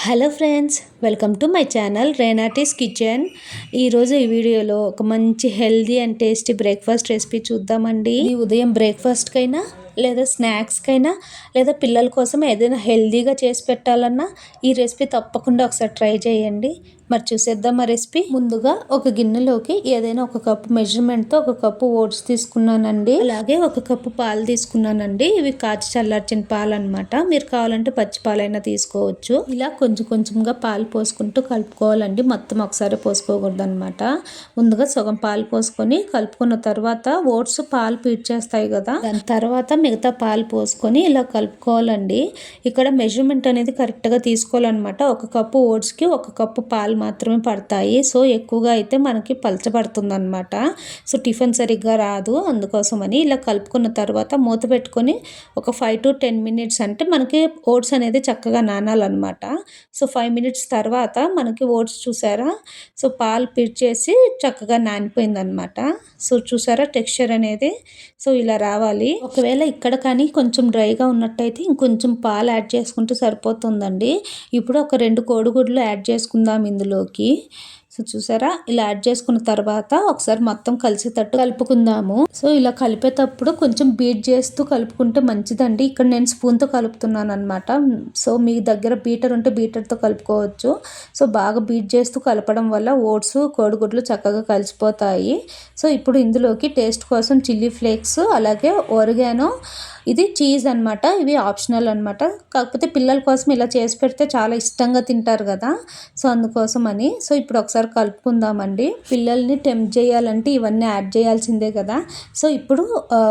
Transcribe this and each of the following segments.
Hello friends, welcome to my channel రేనాటీస్ kitchen. ఈరోజు ఈ వీడియోలో ఒక మంచి healthy and tasty breakfast recipe చూద్దామండి. ఈ ఉదయం బ్రేక్ఫాస్ట్కైనా లేదా స్నాక్స్కైనా లేదా పిల్లల కోసం ఏదైనా హెల్దీగా చేసి పెట్టాలన్నా ఈ రెసిపీ తప్పకుండా ఒకసారి ట్రై చేయండి. మరి చూసేద్దాం ఆ రెసిపీ. ముందుగా ఒక గిన్నెలోకి ఏదైనా ఒక కప్పు మెజర్మెంట్తో ఒక కప్పు ఓట్స్ తీసుకున్నానండి. అలాగే ఒక కప్పు పాలు తీసుకున్నానండి. ఇవి కాచి చల్లార్చిన పాలు అనమాట. మీరు కావాలంటే పచ్చి పాలైనా తీసుకోవచ్చు. ఇలా కొంచెం కొంచెంగా పాలు పోసుకుంటూ కలుపుకోవాలండి. మొత్తం ఒకసారి పోసుకోకూడదు అనమాట. ముందుగా సగం పాలు పోసుకొని కలుపుకున్న తర్వాత ఓట్స్ పాలు పీడ్చేస్తాయి కదా, దాని తర్వాత మిగతా పాలు పోసుకొని ఇలా కలుపుకోవాలండి. ఇక్కడ మెజర్మెంట్ అనేది కరెక్ట్గా తీసుకోవాలన్నమాట. ఒక కప్పు ఓట్స్కి ఒక కప్పు పాలు మాత్రమే పడతాయి. సో ఎక్కువగా అయితే మనకి పలచబడుతుంది అనమాట. సో టిఫిన్ సరిగ్గా రాదు. అందుకోసమని ఇలా కలుపుకున్న తర్వాత మూత పెట్టుకొని ఒక 5 to 10 minutes అంటే మనకి ఓట్స్ అనేది చక్కగా నానాలన్నమాట. సో 5 minutes తర్వాత మనకి ఓట్స్ చూసారా, సో పాలు పిడిచేసి చక్కగా నానిపోయిందనమాట. సో చూసారా టెక్స్చర్ అనేది, సో ఇలా రావాలి. ఒకవేళ ఇక్కడ కానీ కొంచెం డ్రైగా ఉన్నట్టయితే ఇంకొంచెం పాలు యాడ్ చేసుకుంటే సరిపోతుందండి. ఇప్పుడు ఒక 2 కోడిగుడ్లు యాడ్ చేసుకుందాం ఇందులోకి. సో చూసారా, ఇలా యాడ్ చేసుకున్న తర్వాత ఒకసారి మొత్తం కలిసేటట్టు కలుపుకుందాము. సో ఇలా కలిపేటప్పుడు కొంచెం బీట్ చేస్తూ కలుపుకుంటే మంచిదండి. ఇక్కడ నేను స్పూన్తో కలుపుతున్నాను అనమాట. సో మీ దగ్గర బీటర్ ఉంటే బీటర్తో కలుపుకోవచ్చు. సో బాగా బీట్ చేస్తూ కలపడం వల్ల ఓట్స్ కోడిగుడ్లు చక్కగా కలిసిపోతాయి. సో ఇప్పుడు ఇందులోకి టేస్ట్ కోసం చిల్లీ ఫ్లేక్స్, అలాగే ఒరిగానో, ఇది చీజ్ అనమాట. ఇవి ఆప్షనల్ అనమాట. కాకపోతే పిల్లల కోసం ఇలా చేసి పెడితే చాలా ఇష్టంగా తింటారు కదా, సో అందుకోసం అని. సో ఇప్పుడు ఒకసారి కలుపుకుందామండి. పిల్లల్ని టెంప్ట్ చేయాలంటే ఇవన్నీ యాడ్ చేయాల్సిందే కదా. సో ఇప్పుడు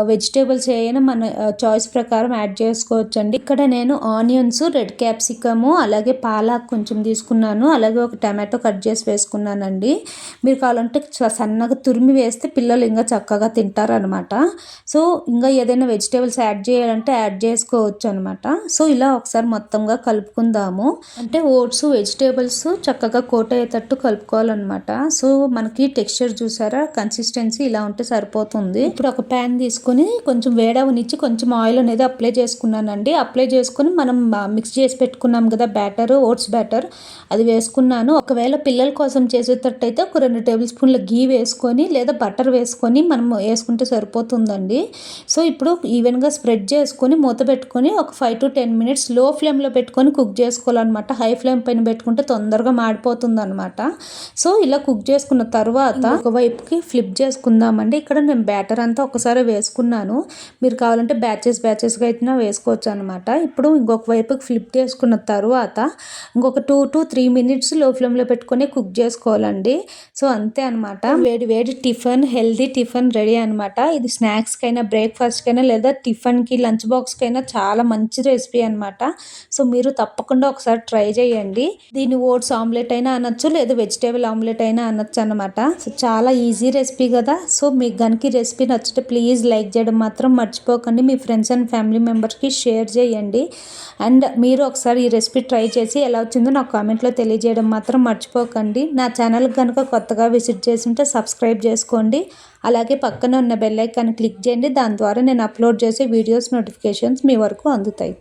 వెజిటేబుల్స్ ఏమైనా మన చాయిస్ ప్రకారం యాడ్ చేసుకోవచ్చు అండి. ఇక్కడ నేను ఆనియన్స్, రెడ్ క్యాప్సికము, అలాగే పాలాక్ కొంచెం తీసుకున్నాను. అలాగే ఒక టమాటో కట్ చేసి వేసుకున్నానండి. మీరు కావాలంటే సన్నగా తురిమి వేస్తే పిల్లలు ఇంకా చక్కగా తింటారు అనమాట. సో ఇంకా ఏదైనా వెజిటేబుల్స్ యాడ్ చేయాలంటే యాడ్ చేసుకోవచ్చు అనమాట. సో ఇలా ఒకసారి మొత్తంగా కలుపుకుందాము. అంటే ఓట్స్ వెజిటేబుల్స్ చక్కగా కోట్ అయ్యేటట్టు కలుపుకోవాలన్నమాట. సో మనకి టెక్స్చర్ చూసారా, కన్సిస్టెన్సీ ఇలా ఉంటే సరిపోతుంది. ఇప్పుడు ఒక ప్యాన్ తీసుకొని కొంచెం వేడవనిచ్చి కొంచెం ఆయిల్ అనేది అప్లై చేసుకున్నానండి. అప్లై చేసుకుని మనం మిక్స్ చేసి పెట్టుకున్నాం కదా బ్యాటర్, ఓట్స్ బ్యాటర్, అది వేసుకున్నాను. ఒకవేళ పిల్లల కోసం చేసేటట్టయితే ఒక 2 టేబుల్ స్పూన్ల గీ వేసుకొని లేదా బటర్ వేసుకొని మనం వేసుకుంటే సరిపోతుందండి. సో ఇప్పుడు ఈవెన్గా స్ప్రెడ్ చేసుకొని మూత పెట్టుకొని ఒక 5 to 10 minutes లో ఫ్లేమ్లో పెట్టుకొని కుక్ చేసుకోవాలన్నమాట. హై ఫ్లేమ్ పైన పెట్టుకుంటే తొందరగా మాడిపోతుంది అనమాట. సో ఇలా కుక్ చేసుకున్న తర్వాత ఒకవైపుకి ఫ్లిప్ చేసుకుందామండి. ఇక్కడ నేను బ్యాటర్ అంతా ఒకసారి వేసుకున్నాను. మీరు కావాలంటే బ్యాచెస్గా అయితే వేసుకోవచ్చు అనమాట. ఇప్పుడు ఇంకొక వైపుకి ఫ్లిప్ చేసుకున్న తర్వాత ఇంకొక 2 to 3 minutes లో ఫ్లేమ్లో పెట్టుకొని కుక్ చేసుకోవాలండి. సో అంతే అనమాట. వేడి వేడి టిఫిన్, హెల్దీ టిఫిన్ రెడీ అనమాట. ఇది స్నాక్స్కైనా, బ్రేక్ఫాస్ట్కైనా లేదా టిఫిన్కి, లంచ్ బాక్స్కైనా చాలా మంచి రెసిపీ అనమాట. సో మీరు తప్పకుండా ఒకసారి ట్రై చేయండి. దీన్ని ఓట్స్ ఆమ్లెట్ అయినా అనొచ్చు, లేదా వెజిటేబుల్ ఆమ్లెట్ అయినా అనొచ్చు అనమాట. సో చాలా ఈజీ రెసిపీ కదా. సో మీకు గనుక ఈ రెసిపీ నచ్చితే ప్లీజ్ లైక్ చేయడం మాత్రం మర్చిపోకండి. మీ ఫ్రెండ్స్ అండ్ ఫ్యామిలీ మెంబర్స్కి షేర్ చేయండి. అండ్ మీరు ఒకసారి ఈ రెసిపీ ట్రై చేసి ఎలా వచ్చిందో నాకు కామెంట్లో తెలియజేయడం మాత్రం మర్చిపోకండి. నా ఛానల్కి కనుక కొత్తగా విజిట్ చేసి ఉంటే సబ్స్క్రైబ్ చేసుకోండి. అలాగే పక్కన ఉన్న బెల్ ఐకాన్ క్లిక్ చేయండి. దాని ద్వారా నేను అప్లోడ్ చేసే వీడియోస్ నోటిఫికేషన్స్ మీ వరకు అందుతాయి.